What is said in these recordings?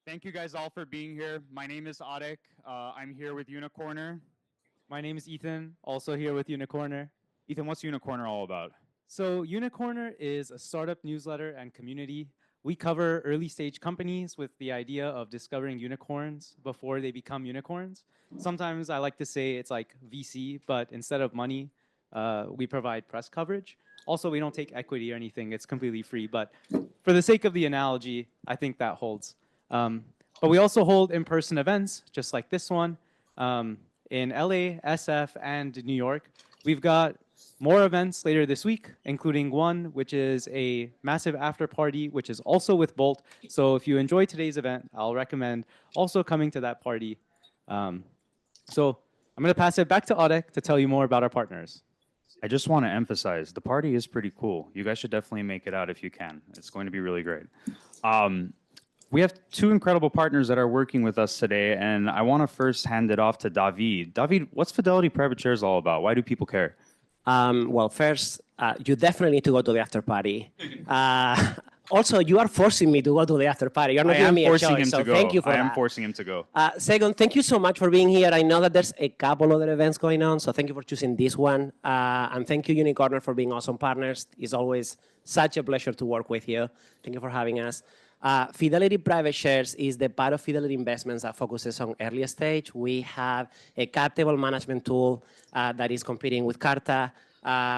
Thank you guys all for being here. My name is Adik. I'm here with Unicorner. My name is Ethan, also here with Unicorner. Ethan, what's Unicorner all about? So Unicorner is a startup newsletter and community. We cover early stage companies with the idea of discovering unicorns before they become unicorns. Sometimes I like to say it's like VC, but instead of money, we provide press coverage. Also, we don't take equity or anything. It's completely free. But for the sake of the analogy, I think that holds. But we also hold in-person events, just like this one, in LA, SF, and New York. We've got more events later this week, including one which is a massive after party, which is also with Bolt. So if you enjoy today's event, I'll recommend also coming to that party. So I'm going to pass it back to Adik to tell you more about our partners. I just want to emphasize, the party is pretty cool. You guys should definitely make it out if you can. It's going to be really great. We have two incredible partners that are working with us today, and I want to first hand it off to David. David, what's Fidelity Private Shares all about? Why do people care? Well, first, you definitely need to go to the after party. Also, you are forcing me to go to the after party. You're not giving me a choice, so thank you for that. I am forcing him to go. Second, thank you so much for being here. I know that there's a couple other events going on, so thank you for choosing this one. And thank you, Unicorner, for being awesome partners. It's always such a pleasure to work with you. Thank you for having us. Fidelity Private Shares is the part of Fidelity Investments that focuses on early stage. We have a cap table management tool that is competing with Carta.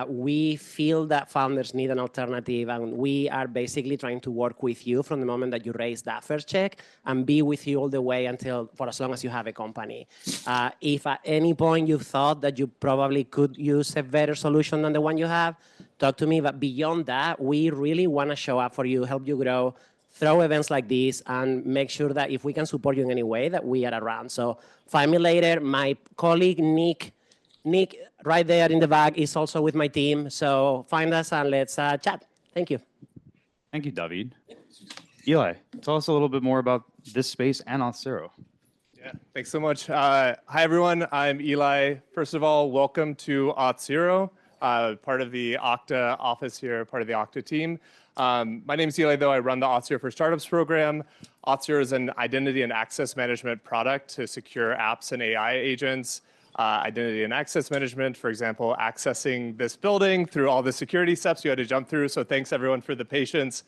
We feel that founders need an alternative, and we are basically trying to work with you from the moment that you raise that first check and be with you all the way for as long as you have a company. If at any point you thought that you probably could use a better solution than the one you have, talk to me. But beyond that, we really want to show up for you, help you grow, throw events like this, and make sure that if we can support you in any way, that we are around. So find me later. My colleague, Nick, right there in the back, is also with my team. So find us and let's chat. Thank you. Thank you, David. Eli, tell us a little bit more about this space and Auth0. Yeah, thanks so much. Hi, everyone. I'm Eli. First of all, welcome to Auth0, part of the Okta office here, part of the Okta team. My name is Eli, though. I run the Auth0 for Startups program. Auth0 is an identity and access management product to secure apps and AI agents. Identity and access management, for example, accessing this building through all the security steps you had to jump through. So thanks, everyone, for the patience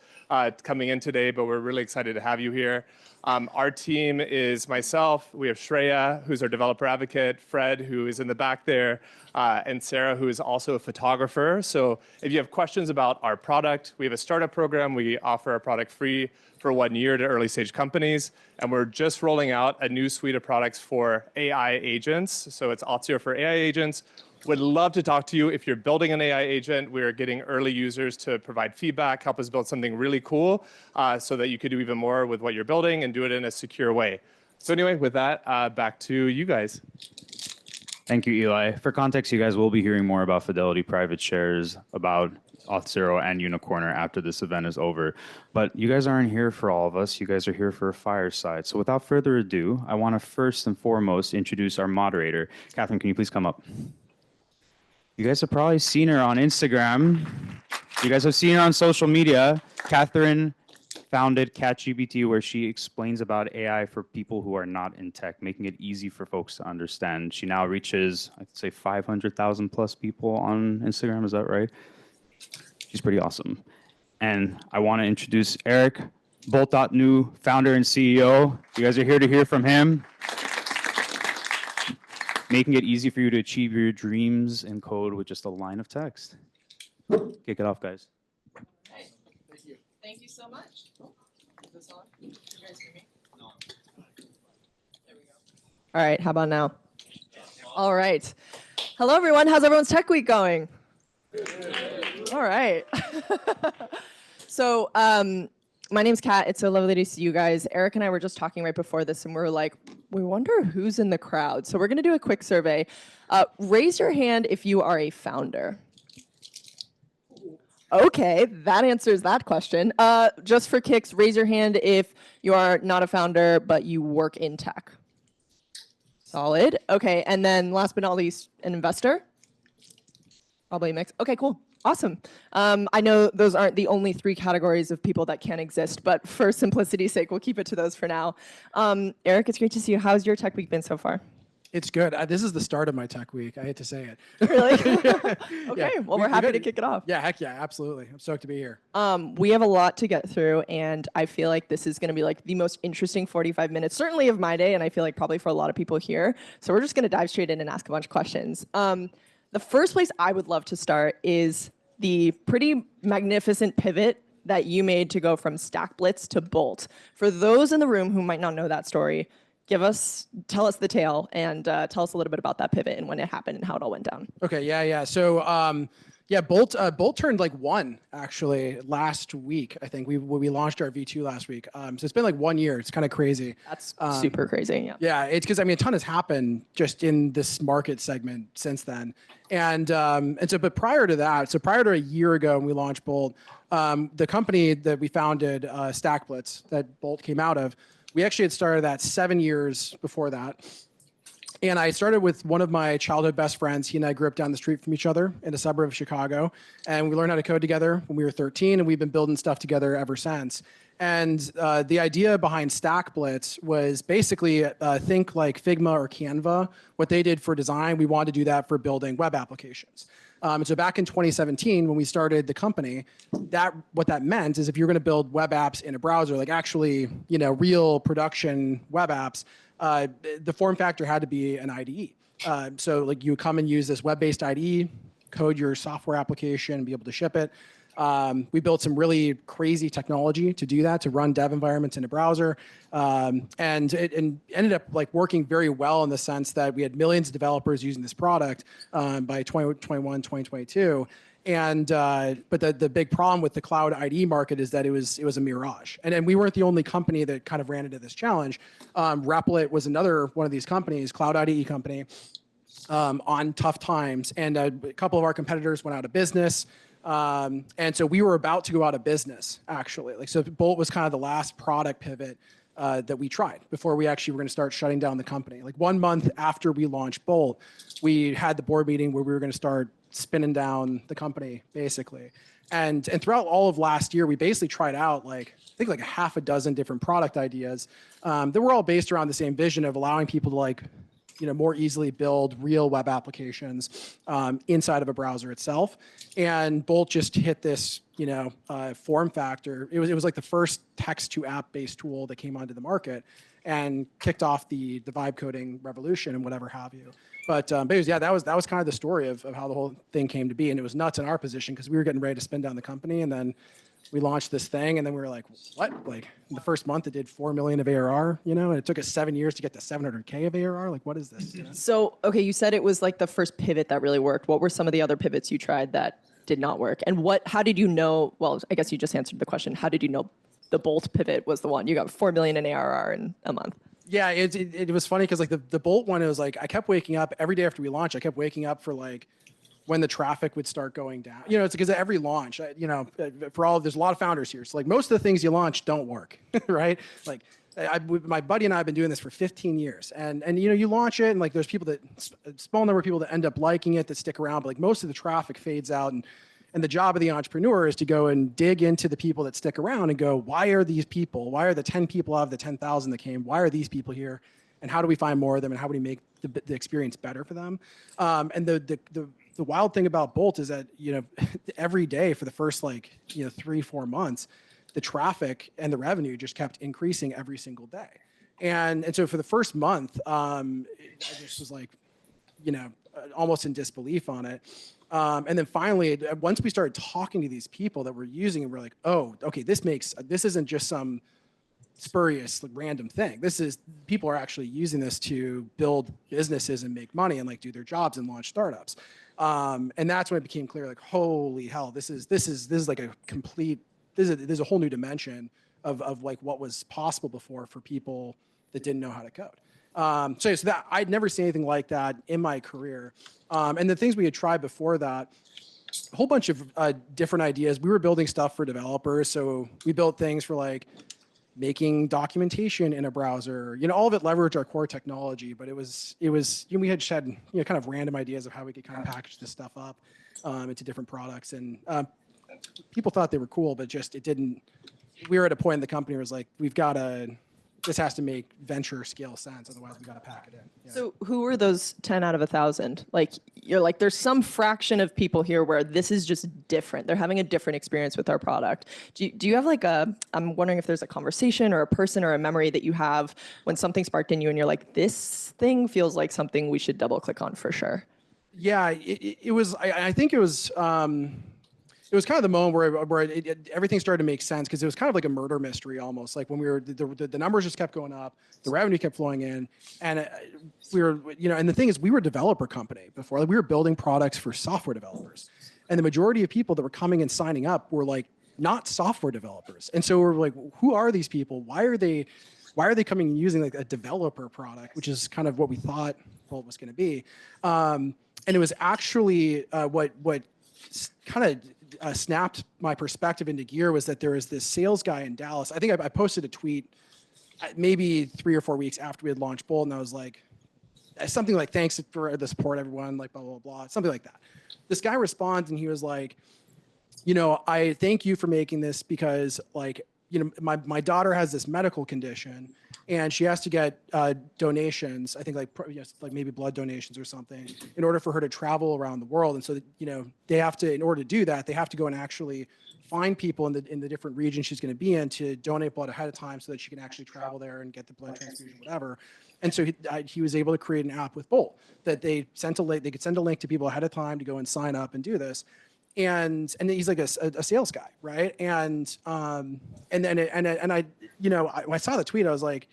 coming in today, but we're really excited to have you here. Our team is myself. We have Shreya, who's our developer advocate, Fred, who is in the back there, and Sarah, who is also a photographer. So if you have questions about our product, we have a startup program. We offer our product free for 1 year to early stage companies. And we're just rolling out a new suite of products for AI agents. So it's Auth0 for AI agents. Would love to talk to you if you're building an AI agent. We're getting early users to provide feedback, help us build something really cool so that you could do even more with what you're building and do it in a secure way. So anyway, with that, back to you guys. Thank you, Eli. For context, you guys will be hearing more about Fidelity Private Shares, about Auth0 and Unicorner after this event is over. But you guys aren't here for all of us. You guys are here for a fireside. So without further ado, I want to first and foremost introduce our moderator. Catherine, can you please come up? You guys have probably seen her on Instagram. You guys have seen her on social media. Catherine founded CatGPT, where she explains about AI for people who are not in tech, making it easy for folks to understand. She now reaches, I'd say, 500,000 plus people on Instagram. Is that right? She's pretty awesome. And I want to introduce Eric, Bolt.new founder and CEO. You guys are here to hear from him. Making it easy for you to achieve your dreams in code with just a line of text. Kick it off, guys. Hey, thank you. Thank you so much. Is this on? Can you guys hear me? No. There we go. All right, how about now? All right. Hello, everyone. How's everyone's tech week going? All right. So my name's Kat. It's so lovely to see you guys. Eric and I were just talking right before this, and we were like, we wonder who's in the crowd. So we're going to do a quick survey. Raise your hand if you are a founder. Okay, that answers that question. Just for kicks, raise your hand if you are not a founder, but you work in tech. Solid. Okay, and then last but not least, an investor. Probably a mix. Okay, cool. Awesome. I know those aren't the only three categories of people that can exist, but for simplicity's sake, we'll keep it to those for now. Eric, it's great to see you. How's your tech week been so far? It's good. This is the start of my tech week. I hate to say it. Really? Yeah. Okay, well, We- we're happy we've to had- kick it off. Yeah, heck yeah, absolutely. I'm stoked to be here. We have a lot to get through, and I feel like this is going to be like the most interesting 45 minutes, certainly of my day, and I feel like probably for a lot of people here. So we're just going to dive straight in and ask a bunch of questions. The first place I would love to start is the pretty magnificent pivot that you made to go from Stack Blitz to Bolt. For those in the room who might not know that story, tell us the tale and tell us a little bit about that pivot and when it happened and how it all went down. Okay, yeah. So, Bolt turned like 1 actually last week. I think we launched our V2 last week. So it's been like 1 year. It's kind of crazy. That's super crazy. Yeah. Yeah, it's because I mean a ton has happened just in this market segment since then, and so but prior to that, so prior to a year ago when we launched Bolt, the company that we founded, Stack Blitz, that Bolt came out of, we actually had started that 7 years before that. And I started with one of my childhood best friends. He and I grew up down the street from each other in a suburb of Chicago. And we learned how to code together when we were 13, and we've been building stuff together ever since. And the idea behind Stack Blitz was basically think like Figma or Canva. What they did for design, we wanted to do that for building web applications. And so back in 2017, when we started the company, what that meant is if you're going to build web apps in a browser, like actually, real production web apps, the form factor had to be an IDE. So like you would come and use this web-based IDE, code your software application, and be able to ship it. We built some really crazy technology to do that, to run dev environments in a browser. And it ended up like working very well in the sense that we had millions of developers using this product by 2021, 2022. And but the big problem with the cloud IDE market is that it was a mirage. And we weren't the only company that kind of ran into this challenge. Replit was another one of these companies, cloud IDE company, on tough times. And a couple of our competitors went out of business. And so we were about to go out of business, actually. Like, so Bolt was kind of the last product pivot that we tried before we actually were going to start shutting down the company. Like 1 month after we launched Bolt, we had the board meeting where we were going to start spinning down the company, basically. And throughout all of last year, we basically tried out I think like a half a dozen different product ideas that were all based around the same vision of allowing people to more easily build real web applications inside of a browser itself. And Bolt just hit this, form factor. It was like the first text to app based tool that came onto the market and kicked off the vibe coding revolution and whatever have you. But it was, that was kind of the story of how the whole thing came to be. And it was nuts in our position because we were getting ready to spin down the company, and then we launched this thing, and then we were like, what? Like in the first month it did 4 million of ARR, and it took us 7 years to get to 700K of ARR. Like, what is this? So, okay, you said it was like the first pivot that really worked. What were some of the other pivots you tried that did not work? And how did you know, well, I guess you just answered the question. How did you know the Bolt pivot was the one? You got 4 million in ARR in a month. Yeah, it was funny because like the Bolt one, it was like I kept waking up every day after we launched. I kept waking up for like when the traffic would start going down. It's because every launch, there's a lot of founders here. So like most of the things you launch don't work, right? Like my buddy and I have been doing this for 15 years, and you launch it, and like there's people a small number of people that end up liking it, that stick around, but like most of the traffic fades out, and the job of the entrepreneur is to go and dig into the people that stick around and go, why are these people? Why are the 10 people out of the 10,000 that came? Why are these people here? And how do we find more of them? And how do we make the experience better for them? And the wild thing about Bolt is that, every day for the first 3-4 months, the traffic and the revenue just kept increasing every single day. And so for the first month, I just was like, almost in disbelief on it. And then finally, once we started talking to these people that were using it, we're like, oh, okay, this isn't just some spurious random thing. People are actually using this to build businesses and make money and do their jobs and launch startups. And that's when it became clear, like, holy hell, this is like a complete, there's a whole new dimension of like what was possible before for people that didn't know how to code. So that I'd never seen anything like that in my career. And the things we had tried before that, a whole bunch of different ideas. We were building stuff for developers. So we built things for making documentation in a browser. All of it leveraged our core technology, but it was we had kind of random ideas of how we could kind of package this stuff up. into different products. And people thought they were cool, but just it didn't. We were at a point in the company where it was like, this has to make venture scale sense. Otherwise, we got to pack it in. Yeah. So who were those 10 out of 1,000? Like, you're like, there's some fraction of people here where this is just different. They're having a different experience with our product. Do you have like I'm wondering if there's a conversation or a person or a memory that you have when something sparked in you and you're like, this thing feels like something we should double click on for sure. Yeah, it was, I think it was kind of the moment where everything started to make sense, because it was kind of like a murder mystery almost. Like when the numbers just kept going up, the revenue kept flowing in, and we were, and the thing is, we were a developer company before. Like we were building products for software developers, and the majority of people that were coming and signing up were like not software developers. And so we're like, who are these people? Why are they coming and using like a developer product, which is kind of what we thought Bolt was going to be. And it was actually what kind of snapped my perspective into gear was that there was this sales guy in Dallas. I think I posted a tweet maybe 3 or 4 weeks after we had launched Bolt, and I was like, something like, thanks for the support, everyone, like blah, blah, blah, something like that. This guy responds and he was like, I thank you for making this because like, my daughter has this medical condition and she has to get donations, I think like maybe blood donations or something, in order for her to travel around the world. And so, they have to, in order to do that, they have to go and actually find people in the different regions she's going to be in to donate blood ahead of time so that she can actually travel there and get the blood transfusion, whatever. And so he was able to create an app with Bolt that they could send a link to people ahead of time to go and sign up and do this. And he's like a sales guy, right? And I saw the tweet, I was like,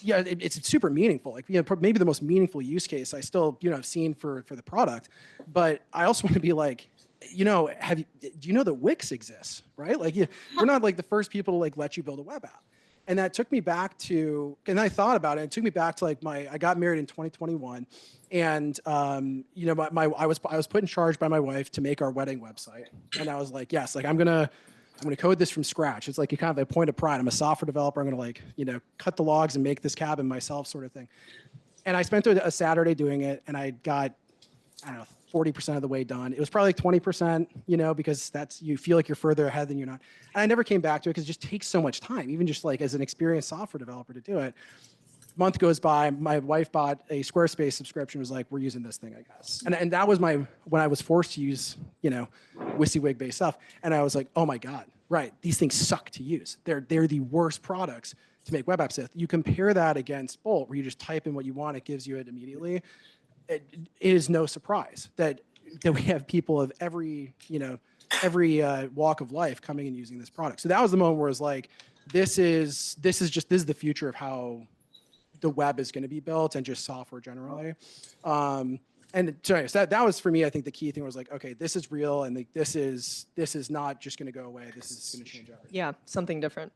yeah, it's super meaningful. Like, maybe the most meaningful use case I still, have seen for the product. But I also want to be like, do you know that Wix exists, right? Like, we're not like the first people to like let you build a web app. And that took me back to, and I thought about it. It took me back to like I got married in 2021, and I was put in charge by my wife to make our wedding website, and I was like, yes, like I'm gonna code this from scratch. It's like kind of a point of pride. I'm a software developer. I'm gonna cut the logs and make this cabin myself, sort of thing. And I spent a Saturday doing it, and I got, I don't know, 40% of the way done. It was probably like 20%, because you feel like you're further ahead than you're not. And I never came back to it because it just takes so much time, even just like as an experienced software developer to do it. Month goes by, my wife bought a Squarespace subscription, was like, we're using this thing, I guess. And that was when I was forced to use, WYSIWYG based stuff. And I was like, oh my God, right, these things suck to use. They're the worst products to make web apps with. You compare that against Bolt, where you just type in what you want, it gives you it immediately. It is no surprise that we have people of every walk of life coming and using this product. So that was the moment where it was like, this is the future of how the web is going to be built and just software generally. And so that was for me, I think the key thing was like, okay, this is real, and this is not just going to go away. This is going to change everything. Yeah, something different.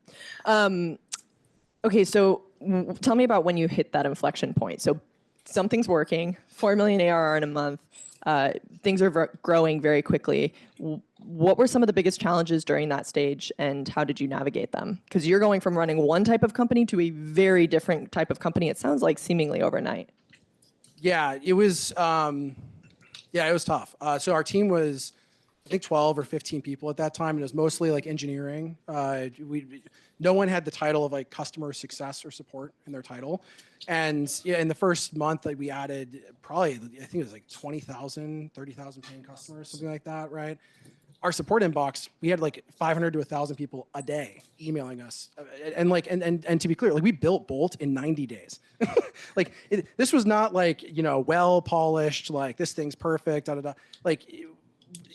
Okay, so tell me about when you hit that inflection point. So something's working, 4 million ARR in a month, things are growing very quickly. What were some of the biggest challenges during that stage, and how did you navigate them? Because you're going from running one type of company to a very different type of company, it sounds like seemingly overnight. Yeah, it was tough. So our team was, I think, 12 or 15 people at that time, and it was mostly like engineering. No one had the title of like customer success or support in their title. And in the first month, like we added probably, I think it was like 20,000, 30,000 paying customers, something like that, right? Our support inbox, we had like 500 to 1,000 people a day emailing us. And to be clear, like we built Bolt in 90 days. Like this was not like, well polished, like this thing's perfect, da da da. Like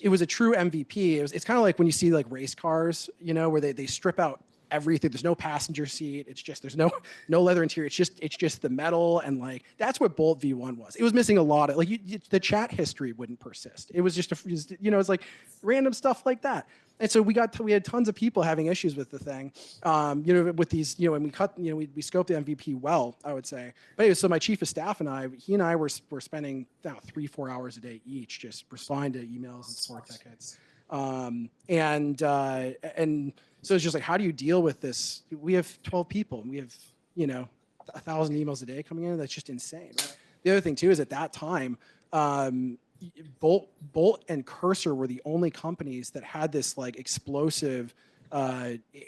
it was a true MVP. It's kind of like when you see like race cars, where they strip out everything. There's no passenger seat. It's just, there's no leather interior. It's just the metal. And like, that's what Bolt V1 was. It was missing a lot of like, the chat history wouldn't persist. It was just, it's like random stuff like that. And so we had tons of people having issues with the thing, with these, and we scoped the MVP well, I would say. But anyway, so my chief of staff and he and I were spending 3-4 hours a day each, just responding to emails and support tickets. So it's just like, how do you deal with this? We have 12 people and we have, 1,000 emails a day coming in. That's just insane. Right? The other thing too is at that time, Bolt and Cursor were the only companies that had this like explosive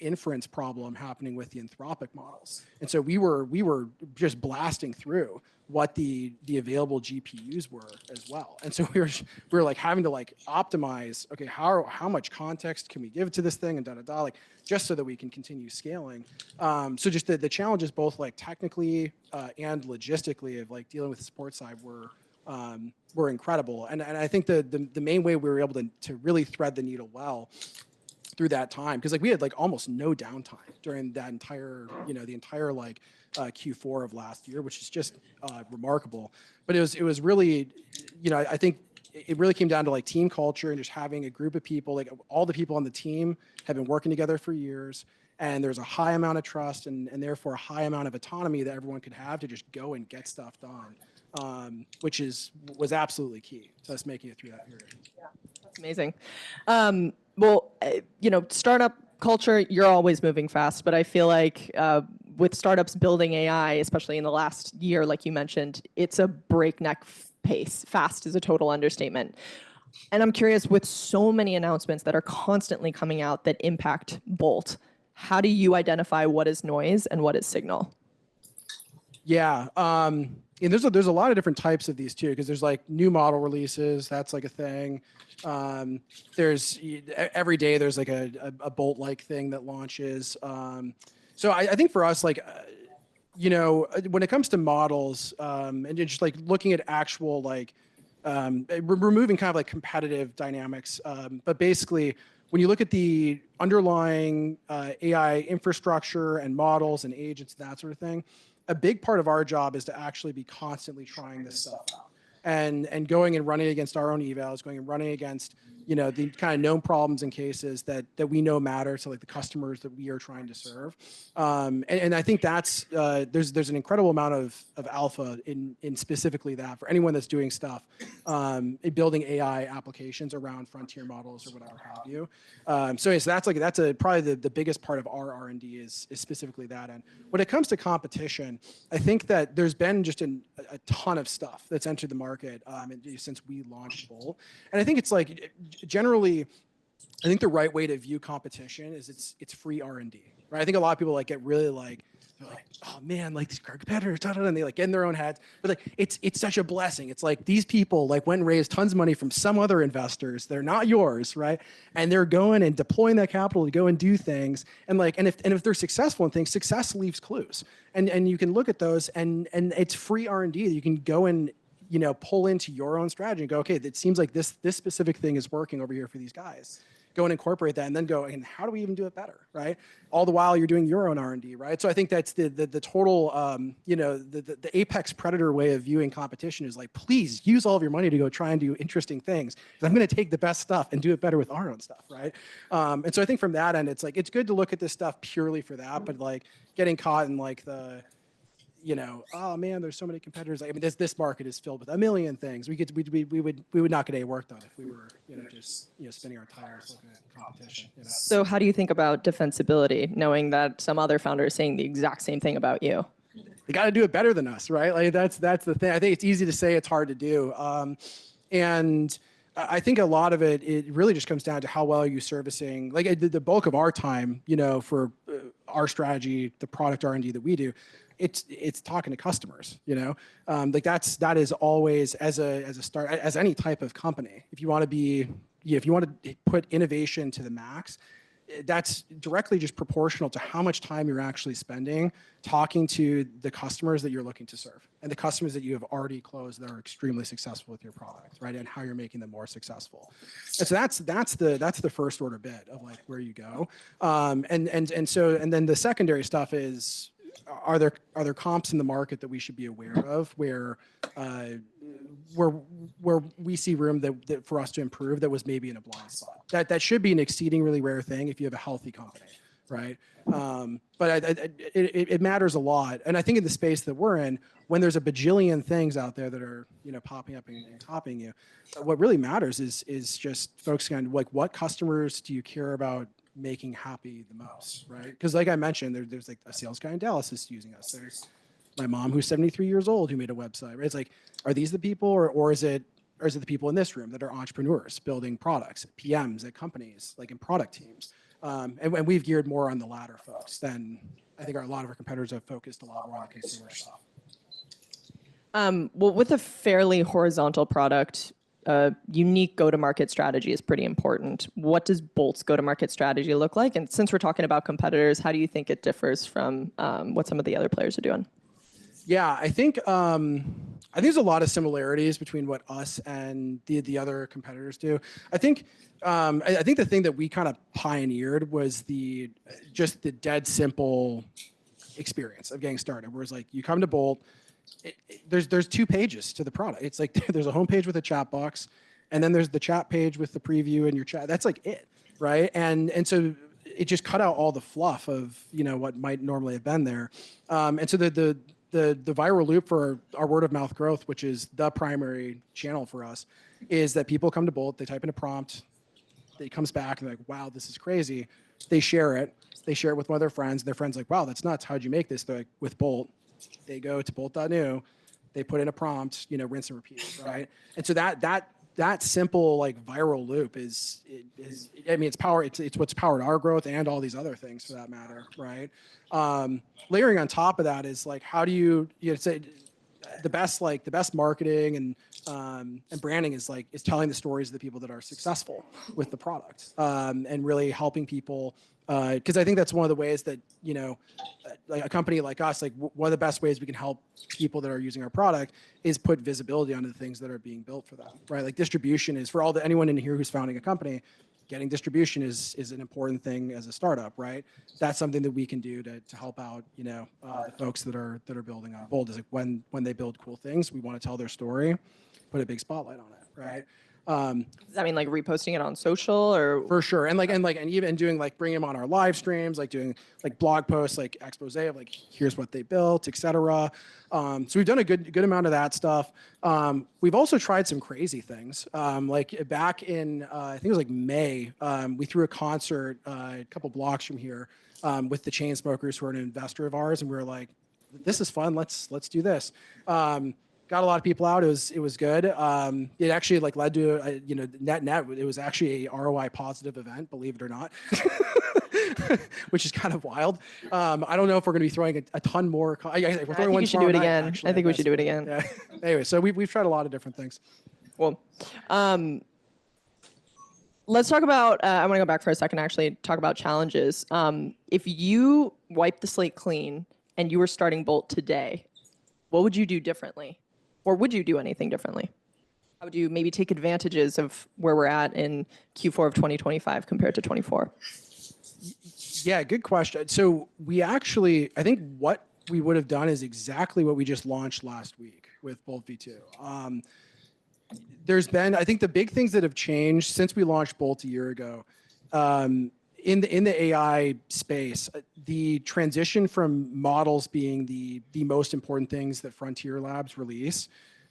inference problem happening with the Anthropic models. And so we were just blasting through what the available GPUs were as well. And so we were like having to like optimize, okay, how much context can we give to this thing and like just so that we can continue scaling. So just the challenges both like technically and logistically of like dealing with the support side were incredible. And I think the main way we were able to really thread the needle well through that time, because like we had like almost no downtime during that entire, the entire like Q4 of last year, which is just remarkable. But it was really, I think it really came down to like team culture and just having a group of people, like all the people on the team have been working together for years. And there's a high amount of trust and therefore a high amount of autonomy that everyone could have to just go and get stuff done, which was absolutely key to us making it through that period. Yeah, that's amazing. Well, startup culture, you're always moving fast, but I feel like with startups building AI, especially in the last year, like you mentioned, it's a breakneck pace. Fast is a total understatement. And I'm curious, with so many announcements that are constantly coming out that impact Bolt, how do you identify what is noise and what is signal? Yeah. And there's a lot of different types of these too, because there's like new model releases. That's like a thing. There's every day there's like a Bolt-like thing that launches. So I think for us, like, when it comes to models and just like looking at actual like removing kind of like competitive dynamics, but basically when you look at the underlying AI infrastructure and models and agents and that sort of thing, a big part of our job is to actually be constantly trying this stuff out and going and running against our own evals, going and running against, the kind of known problems and cases that we know matter to like the customers that we are trying to serve. And I think that's, there's an incredible amount of alpha in specifically that for anyone that's doing stuff, in building AI applications around frontier models or whatever have you. So that's probably the biggest part of our R&D is specifically that. And when it comes to competition, I think that there's been just a ton of stuff that's entered the market since we launched Bolt. And I think it's like, generally, I think the right way to view competition is it's free R&D, right? I think a lot of people like get really like, they're like, oh man, like these competitors, and they like get in their own heads. But like, it's such a blessing. It's like these people like went and raised tons of money from some other investors. They're not yours, right? And they're going and deploying that capital to go and do things. And like, and if they're successful in things, success leaves clues. And you can look at those and it's free R&D that you can go and pull into your own strategy and go, okay, it seems like this specific thing is working over here for these guys. Go and incorporate that and then go, and how do we even do it better, right? All the while you're doing your own R&D, right? So I think that's the total, the apex predator way of viewing competition is like, please use all of your money to go try and do interesting things. Because I'm going to take the best stuff and do it better with our own stuff, right? And so I think from that end, it's like, it's good to look at this stuff purely for that, but like getting caught in like the, oh man, there's so many competitors. I mean, this market is filled with a million things. We would not get any work done if we were, just spinning our tires looking at competition. So how do you think about defensibility, knowing that some other founder is saying the exact same thing about you? They got to do it better than us, right? Like that's the thing. I think it's easy to say, it's hard to do. And I think a lot of it really just comes down to how well are you servicing, like the bulk of our time, for our strategy, the product R&D that we do, it's talking to customers, like that is always as a start, as any type of company. If you want to put innovation to the max, that's directly just proportional to how much time you're actually spending talking to the customers that you're looking to serve and the customers that you have already closed that are extremely successful with your product, right? And how you're making them more successful. And so that's the first order bit of like where you go. And then the secondary stuff is, are there comps in the market that we should be aware of where we see room that for us to improve that was maybe in a blind spot? That should be an exceedingly rare thing if you have a healthy company, right? But it matters a lot. And I think in the space that we're in, when there's a bajillion things out there that are popping up and copying you, what really matters is just focusing on like what customers do you care about making happy the most, right? Because like I mentioned, there's like a sales guy in Dallas is using us. There's my mom who's 73 years old who made a website, right? It's like, are these the people or is it, or is it the people in this room that are entrepreneurs building products, PMs at companies, like in product teams? And we've geared more on the latter folks than I think a lot of our competitors have focused a lot more on the consumer stuff. Well, with a fairly horizontal product, unique go-to-market strategy is pretty important. What does Bolt's go-to-market strategy look like? And since we're talking about competitors, how do you think it differs from what some of the other players are doing? Yeah, I think there's a lot of similarities between what us and the other competitors do. I think the thing that we kind of pioneered was just the dead simple experience of getting started. Whereas like you come to Bolt, there's 2 pages to the product. It's like there's a homepage with a chat box, and then there's the chat page with the preview and your chat. That's like it, right? And so it just cut out all the fluff of what might normally have been there. And so the viral loop for our word of mouth growth, which is the primary channel for us, is that people come to Bolt, they type in a prompt, it comes back and they're like, wow, this is crazy. They share it with one of their friends. Their friend's like, wow, that's nuts. How'd you make this? They're like, with Bolt. They go to Bolt.new, they put in a prompt, rinse and repeat, right? And so that simple like viral loop is it's what's powered our growth and all these other things for that matter, right? Layering on top of that is like, how do you say the best marketing and branding is telling the stories of the people that are successful with the product, and really helping people. Because I think that's one of the ways that, like a company like us, like one of the best ways we can help people that are using our product is put visibility onto the things that are being built for them, right? Like distribution is for anyone in here who's founding a company, getting distribution is an important thing as a startup, right? That's something that we can do to help out, the folks that are building on Bolt. Is like when they build cool things, we want to tell their story, put a big spotlight on it, right? Does that mean like reposting it on social or? For sure, and even doing like bringing them on our live streams, like doing like blog posts, like expose of like here's what they built, etc. So we've done a good amount of that stuff. We've also tried some crazy things. Like back in I think it was like May, we threw a concert a couple blocks from here with the Chainsmokers, who are an investor of ours, and we were like, this is fun. Let's do this. Got a lot of people out. It was good. It actually like led to net. It was actually a ROI positive event, believe it or not, which is kind of wild. I don't know if we're going to be throwing a ton more. I think we should do it again. I think we should do it again. Yeah. Anyway, so we've tried a lot of different things. Well, let's talk about. I want to go back for a second. Actually, talk about challenges. If you wipe the slate clean and you were starting Bolt today, what would you do differently? Or would you do anything differently? How would you maybe take advantages of where we're at in Q4 of 2025 compared to 24? Yeah, good question. So I think what we would have done is exactly what we just launched last week with Bolt v2. I think the big things that have changed since we launched Bolt a year ago, in the AI space, the transition from models being the most important things that Frontier Labs release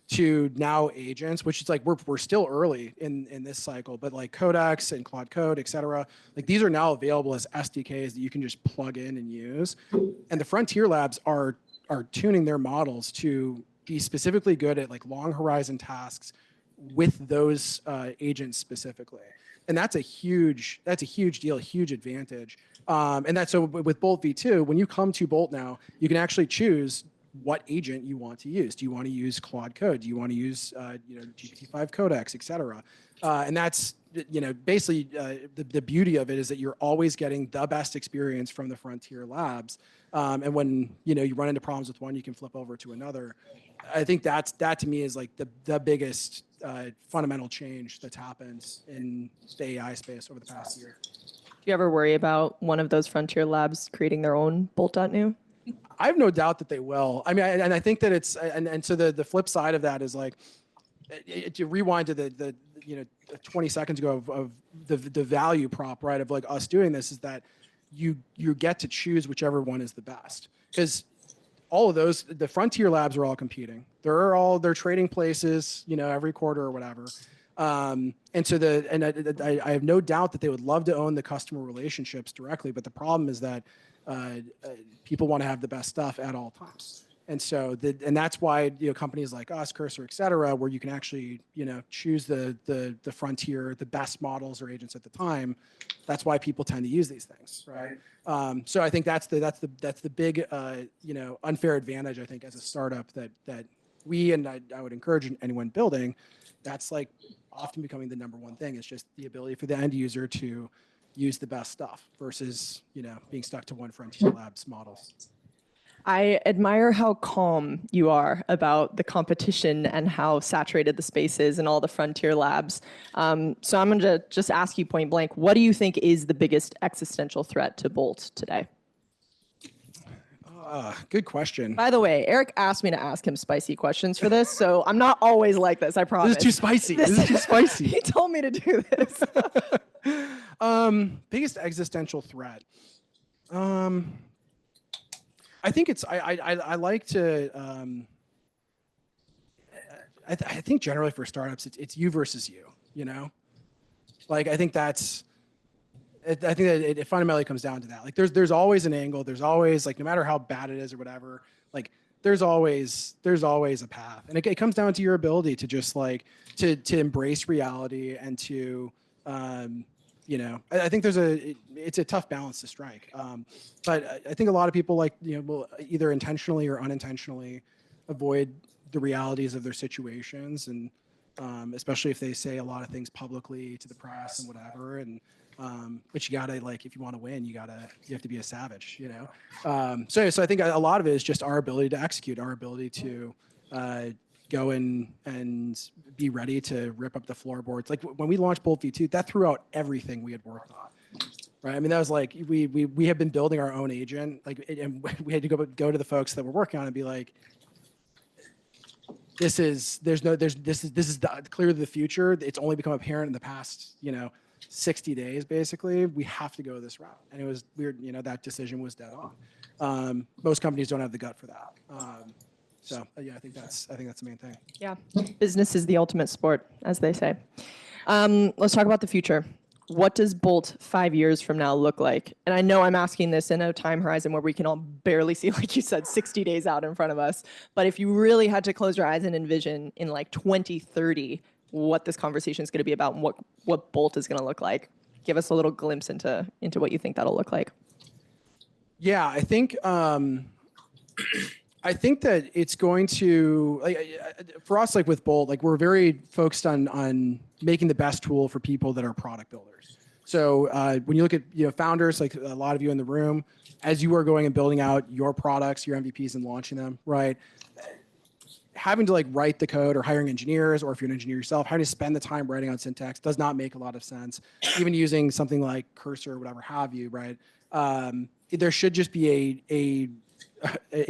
to now agents, which is like we're still early in this cycle, but like Codex and Claude Code, et cetera, like these are now available as SDKs that you can just plug in and use. And the Frontier Labs are tuning their models to be specifically good at like long horizon tasks with those agents specifically. And that's a huge deal, a huge advantage. And that's so with Bolt v2, when you come to Bolt now, you can actually choose what agent you want to use. Do you want to use Claude Code? Do you want to use GPT-5 Codex, et cetera? And that's basically the beauty of it is that you're always getting the best experience from the Frontier Labs. And when you run into problems with one, you can flip over to another. I think that to me is like the biggest fundamental change that's happened in the AI space over the past year. Do you ever worry about one of those Frontier Labs creating their own Bolt.new? I have no doubt that they will. I mean, and I think that it's and so the flip side of that is like to rewind to the 20 seconds ago of the value prop, right, of like us doing this is that you get to choose whichever one is the best, because all of those, the Frontier Labs are all competing. They're trading places, every quarter or whatever. And so I have no doubt that they would love to own the customer relationships directly, but the problem is that people want to have the best stuff at all times. And so and that's why companies like us, Cursor, et cetera, where you can actually choose the frontier, the best models or agents at the time. That's why people tend to use these things, right? So I think that's the big unfair advantage, I think, as a startup that we, and I would encourage anyone building, that's like often becoming the number one thing. It's just the ability for the end user to use the best stuff versus being stuck to one Frontier Labs models. I admire how calm you are about the competition and how saturated the space is and all the frontier labs. So I'm going to just ask you point blank, what do you think is the biggest existential threat to Bolt today? Good question. By the way, Eric asked me to ask him spicy questions for this, so I'm not always like this, I promise. This is too spicy. This is too spicy. He told me to do this. Biggest existential threat. I think it's I like to I think generally for startups it's you versus you, like I think that's I think that it fundamentally comes down to that. Like there's always an angle, there's always, like, no matter how bad it is or whatever, like there's always a path, and it comes down to your ability to just like to embrace reality and to I think it's a tough balance to strike. But I think a lot of people will either intentionally or unintentionally avoid the realities of their situations, and especially if they say a lot of things publicly to the press and whatever. And but you gotta, like, if you want to win, you have to be a savage, So I think a lot of it is just our ability to execute, our ability to go in and be ready to rip up the floorboards. Like when we launched Bolt V2, that threw out everything we had worked on, right? I mean, that was like, we have been building our own agent, and we had to go to the folks that were working on it and be like, this is clearly the future. It's only become apparent in the past, 60 days, basically. We have to go this route. And it was weird, that decision was dead on. Most companies don't have the gut for that. So yeah, I think that's the main thing. Yeah, business is the ultimate sport, as they say. Let's talk about the future. What does Bolt 5 years from now look like? And I know I'm asking this in a time horizon where we can all barely see, like you said, 60 days out in front of us. But if you really had to close your eyes and envision in like 2030 what this conversation is going to be about and what Bolt is going to look like, give us a little glimpse into what you think that'll look like. Yeah, I think that it's going to, for us, like with Bolt, like we're very focused on making the best tool for people that are product builders. So when you look at founders, like a lot of you in the room, as you are going and building out your products, your MVPs, and launching them, right? Having to like write the code or hiring engineers, or if you're an engineer yourself, having to spend the time writing out syntax does not make a lot of sense. Even using something like Cursor or whatever have you, right? There should just be a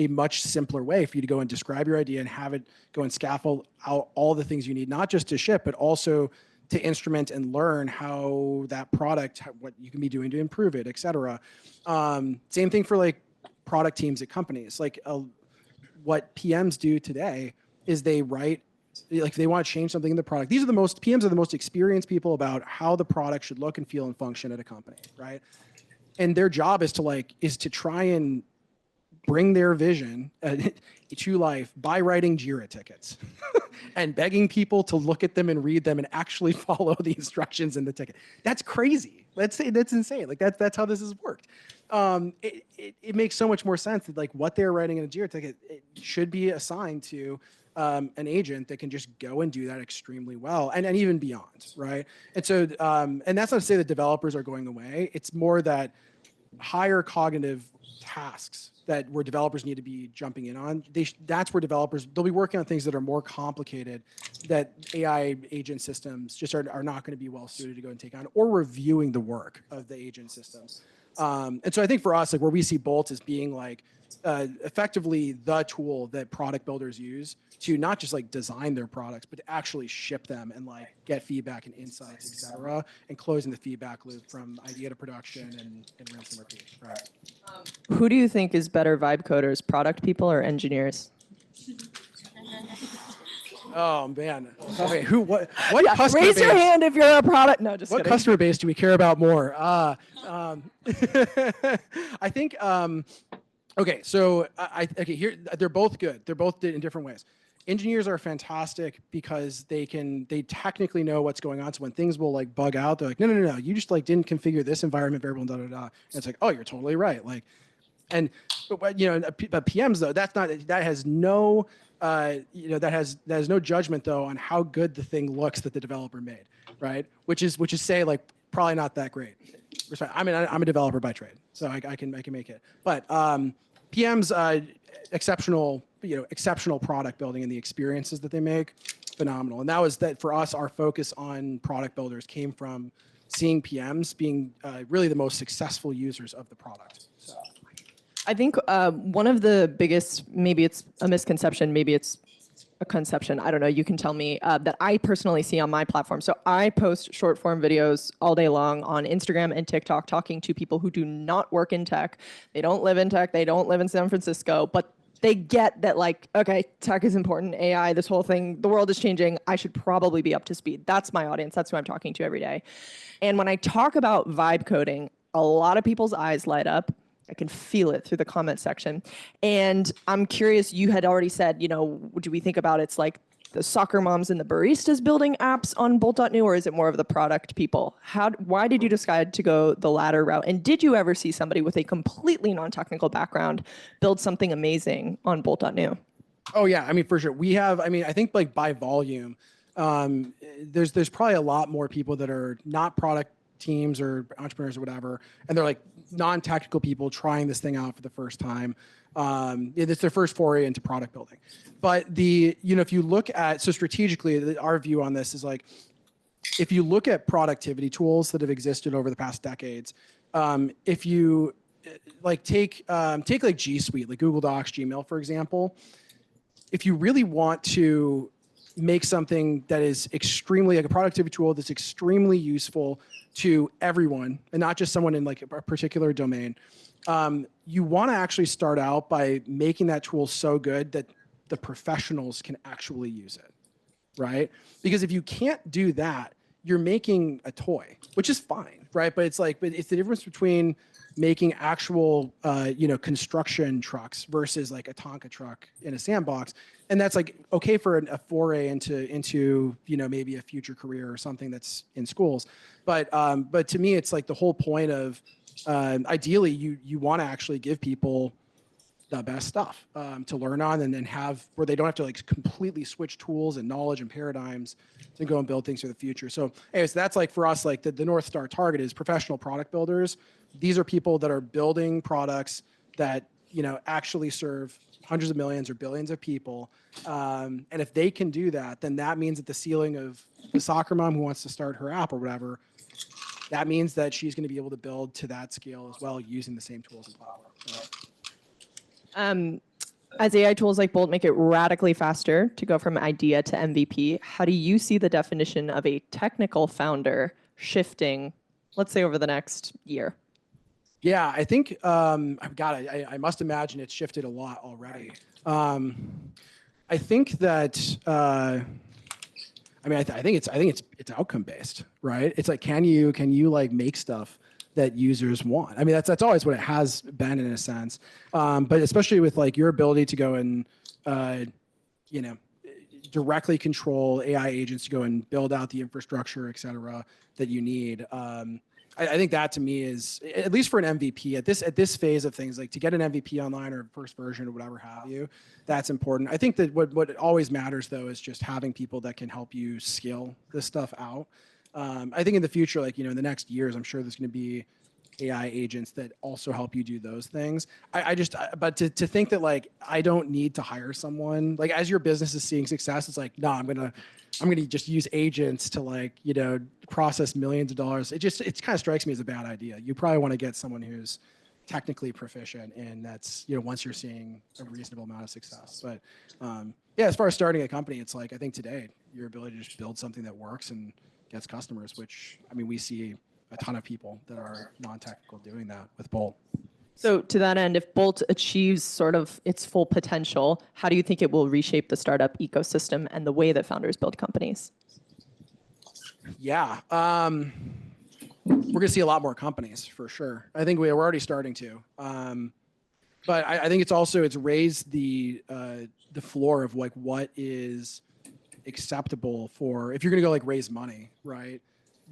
much simpler way for you to go and describe your idea and have it go and scaffold out all the things you need, not just to ship, but also to instrument and learn how that product, what you can be doing to improve it, et cetera. Same thing for like product teams at companies. Like what PMs do today is they write, like if they want to change something in the product, PMs are the most experienced people about how the product should look and feel and function at a company, right? And their job is to try and bring their vision to life by writing JIRA tickets and begging people to look at them and read them and actually follow the instructions in the ticket. That's crazy. That's insane. Like that's how this has worked. It makes so much more sense that like what they're writing in a JIRA ticket, it should be assigned to an agent that can just go and do that extremely well and even beyond, right? And so, and that's not to say that developers are going away. It's more that higher cognitive tasks where developers need to be jumping in on. That's where they'll be working on things that are more complicated, that AI agent systems just are not going to be well suited to go and take on, or reviewing the work of the agent systems. And so I think for us, like where we see Bolt as being like effectively the tool that product builders use to not just like design their products, but to actually ship them and like get feedback and insights, et cetera, and closing the feedback loop from idea to production and rinse and repeat. Right. Who do you think is better vibe coders, product people or engineers? Oh man. Okay, what customer Raise base? your hand if you're a product. No, just What kidding. customer base do we care about more? I think Okay, so okay, here they're both good. They're both in different ways. Engineers are fantastic because they technically know what's going on. So when things will like bug out, they're like, no, you just like didn't configure this environment variable and da da da. And it's like, oh, you're totally right. Like, and but PMs though, that has no that has no judgment though on how good the thing looks that the developer made, right? Which is say like probably not that great. I mean, I'm a developer by trade, so I can make it. But PM's exceptional product building and the experiences that they make, phenomenal. And that was that for us. Our focus on product builders came from seeing PMs being really the most successful users of the product. So. I think one of the biggest, maybe it's a misconception, maybe it's a conception, I don't know, you can tell me, that I personally see on my platform. So I post short form videos all day long on Instagram and TikTok talking to people who do not work in tech. They don't live in tech, they don't live in San Francisco, but they get that like, okay, tech is important, AI, this whole thing, the world is changing, I should probably be up to speed. That's my audience, that's who I'm talking to every day. And when I talk about vibe coding, a lot of people's eyes light up. I can feel it through the comment section. And I'm curious, you had already said, do we think about it's like the soccer moms and the baristas building apps on Bolt.new, or is it more of the product people? Why did you decide to go the latter route? And did you ever see somebody with a completely non-technical background build something amazing on Bolt.new? Oh yeah, I mean for sure. We have, I think like by volume, there's probably a lot more people that are not product teams or entrepreneurs or whatever, and they're like non-technical people trying this thing out for the first time. It's their first foray into product building. But if you look at, so strategically, our view on this is like, if you look at productivity tools that have existed over the past decades, if you like take like G Suite, like Google Docs, Gmail, for example, if you really want to make something that is extremely like a productivity tool that's extremely useful to everyone and not just someone in like a particular domain, you want to actually start out by making that tool so good that the professionals can actually use it, right? Because if you can't do that, you're making a toy, which is fine, right? But it's the difference between making actual, construction trucks versus like a Tonka truck in a sandbox. And that's like, okay for a foray into, maybe a future career or something that's in schools. But to me, it's like the whole point of, ideally you want to actually give people the best stuff to learn on, and then have where they don't have to like completely switch tools and knowledge and paradigms to go and build things for the future. So anyways, that's like for us, like the North Star target is professional product builders. These are people that are building products that, actually serve hundreds of millions or billions of people. And if they can do that, then that means that the ceiling of the soccer mom who wants to start her app or whatever, that means that she's going to be able to build to that scale as well using the same tools and platform. Right? As AI tools like Bolt make it radically faster to go from idea to MVP, how do you see the definition of a technical founder shifting, let's say, over the next year? Yeah, I think I must imagine it's shifted a lot already. I think that I think it's outcome based, right? It's like can you like make stuff that users want? I mean that's always what it has been in a sense, but especially with like your ability to go and directly control AI agents to go and build out the infrastructure, et cetera, that you need. I think that to me is, at least for an MVP at this phase of things, like to get an MVP online or first version or whatever have you, that's important. I think that what always matters though is just having people that can help you scale this stuff out. I think in the future, like, in the next years, I'm sure there's going to be AI agents that also help you do those things. But to think that like, I don't need to hire someone, like as your business is seeing success, it's like, no, I'm going to just use agents to like, process millions of dollars. It kind of strikes me as a bad idea. You probably want to get someone who's technically proficient, and that's, once you're seeing a reasonable amount of success. But yeah, as far as starting a company, it's like, I think today your ability to just build something that works and gets customers, which, I mean, we see a ton of people that are non-technical doing that with Bolt. So to that end, if Bolt achieves sort of its full potential, how do you think it will reshape the startup ecosystem and the way that founders build companies? Yeah, we're going to see a lot more companies for sure. I think we're already starting to. but I think it's raised the floor of like what is acceptable for if you're going to go like raise money, right?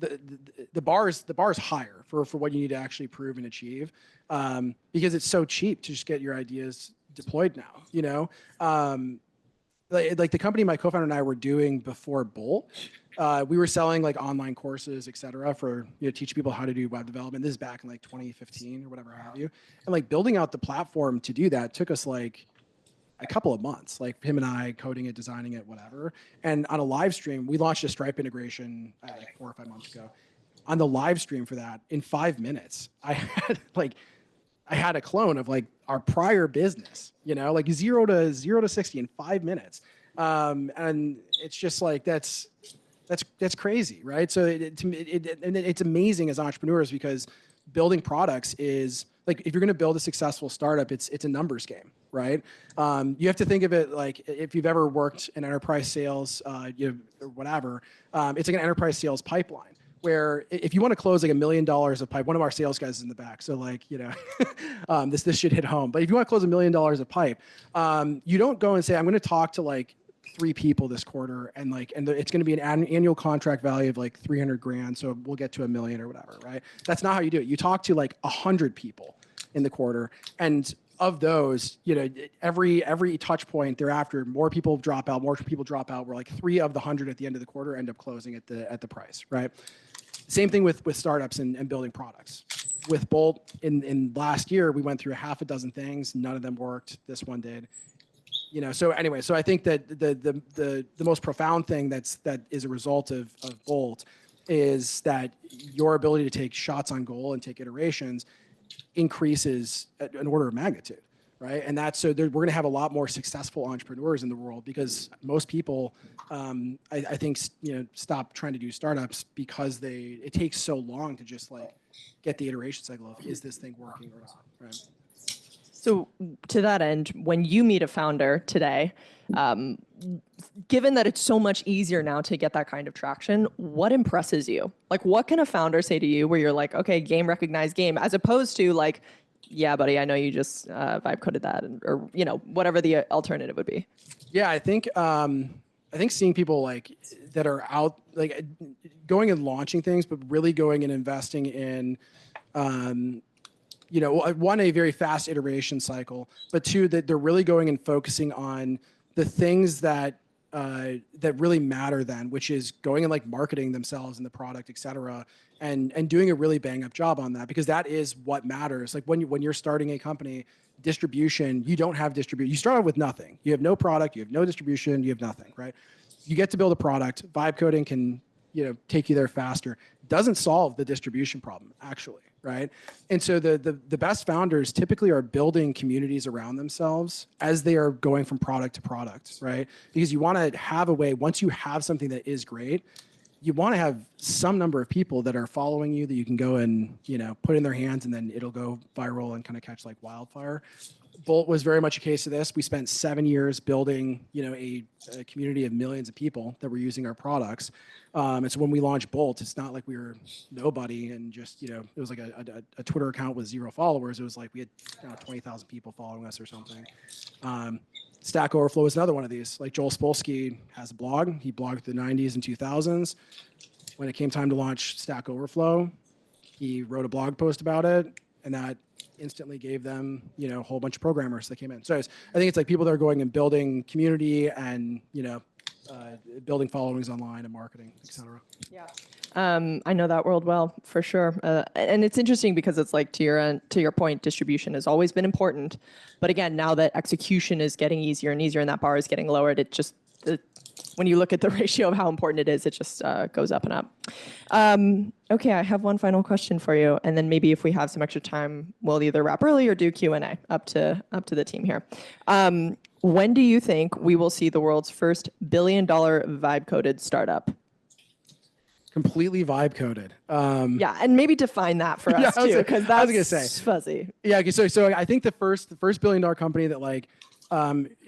The bar is higher for what you need to actually prove and achieve, because it's so cheap to just get your ideas deployed now. You know, like the company my co-founder and I were doing before Bolt, we were selling like online courses, et cetera, for teach people how to do web development. This is back in like 2015 or whatever have you, and like building out the platform to do that took us like a couple of months, like him and I coding it, designing it, whatever. And on a live stream, we launched a Stripe integration like 4 or 5 months ago. On the live stream for that, in 5 minutes, I had a clone of like our prior business, like 0 to 60 in 5 minutes. And it's just like, that's crazy, right? So it's amazing as entrepreneurs because building products is like, if you're going to build a successful startup, it's a numbers game, right? You have to think of it like if you've ever worked in enterprise sales, or whatever, it's like an enterprise sales pipeline where if you want to close like $1 million of pipe, one of our sales guys is in the back. So like, this should hit home, but if you want to close $1 million of pipe, you don't go and say, I'm going to talk to like 3 people this quarter and it's going to be an annual contract value of like 300 grand. So we'll get to $1 million or whatever, right? That's not how you do it. You talk to like 100 people in the quarter, and of those, every touch point thereafter, more people drop out. We're like 3 of the 100 at the end of the quarter end up closing at the price, right? Same thing with startups and building products. With Bolt in last year, we went through 6 things. None of them worked. This one did. So anyway, so I think that the most profound thing that is a result of Bolt is that your ability to take shots on goal and take iterations increases an order of magnitude, right? And that's we're going to have a lot more successful entrepreneurs in the world because most people, I think, stop trying to do startups because it takes so long to just like get the iteration cycle of is this thing working or not, right? So to that end, when you meet a founder today, given that it's so much easier now to get that kind of traction, what impresses you? Like, what can a founder say to you where you're like, okay, game recognized game, as opposed to like, yeah, buddy, I know you just vibe coded that, or whatever the alternative would be. Yeah, I think seeing people like that are out, like going and launching things, but really going and investing in, one, a very fast iteration cycle, but 2, that they're really going and focusing on the things that really matter then, which is going and like marketing themselves and the product, et cetera, and doing a really bang up job on that, because that is what matters. Like when you're starting a company, distribution, you don't have distribution. You start off with nothing. You have no product, you have no distribution, you have nothing, right? You get to build a product. Vibe coding can, take you there faster. Doesn't solve the distribution problem, actually, right? And so the best founders typically are building communities around themselves as they are going from product to product, right? Because you want to have a way, once you have something that is great, you want to have some number of people that are following you that you can go and, put in their hands, and then it'll go viral and kind of catch like wildfire. Bolt was very much a case of this. We spent 7 years building, a community of millions of people that were using our products. And so when we launched Bolt, it's not like we were nobody and just, it was like a Twitter account with 0 followers. It was like we had 20,000 people following us or something. Stack Overflow is another one of these. Like Joel Spolsky has a blog. He blogged the 90s and 2000s. When it came time to launch Stack Overflow, he wrote a blog post about it, and that instantly gave them, a whole bunch of programmers that came in. So I think it's like people that are going and building community and, building followings online and marketing, et cetera. Yeah. I know that world well, for sure. And it's interesting because it's like to your point, distribution has always been important. But again, now that execution is getting easier and easier and that bar is getting lowered, it just, when you look at the ratio of how important it is, it just goes up and up. Okay, I have one final question for you. And then maybe if we have some extra time, we'll either wrap early or do Q&A, up to the team here. When do you think we will see the world's first $1 billion vibe-coded startup? Completely vibe coded. Yeah, and maybe define that for us too, because that's gonna say fuzzy. Yeah, okay, so I think the first $1 billion company that like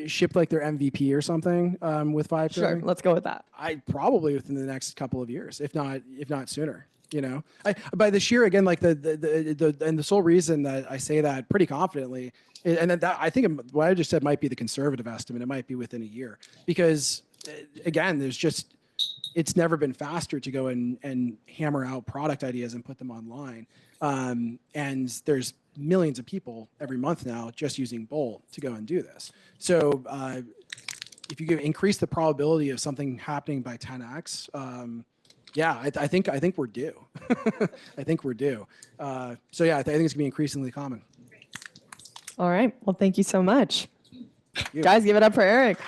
shipped like their MVP or something with vibe coding. Sure, let's go with that. I probably within the next couple of years, if not sooner. You know, by this year again, like the sole reason that I say that pretty confidently, and that I think what I just said might be the conservative estimate. It might be within a year because again, it's never been faster to go and hammer out product ideas and put them online. And there's millions of people every month now just using Bolt to go and do this. So if you increase the probability of something happening by 10x, yeah, I think we're due. I think we're due. So yeah, I think it's gonna be increasingly common. All right. Well, thank you so much. you. Guys, give it up for Eric.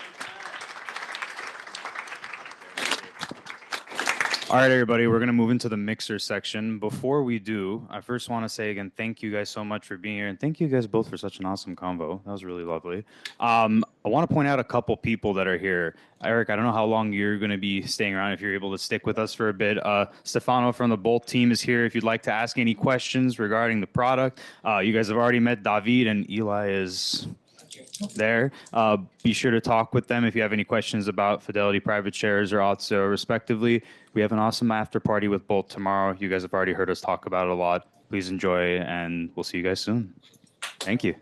All right, everybody, we're going to move into the mixer section. Before we do, I first want to say again, thank you guys so much for being here. And thank you guys both for such an awesome convo. That was really lovely. I want to point out a couple people that are here. Eric, I don't know how long you're going to be staying around, if you're able to stick with us for a bit. Stefano from the Bolt team is here if you'd like to ask any questions regarding the product. You guys have already met David, and Eli is there. Be sure to talk with them if you have any questions about Fidelity private shares or Auth0 respectively. We have an awesome after party with Bolt tomorrow. You guys have already heard us talk about it a lot. Please enjoy, and we'll see you guys soon. Thank you.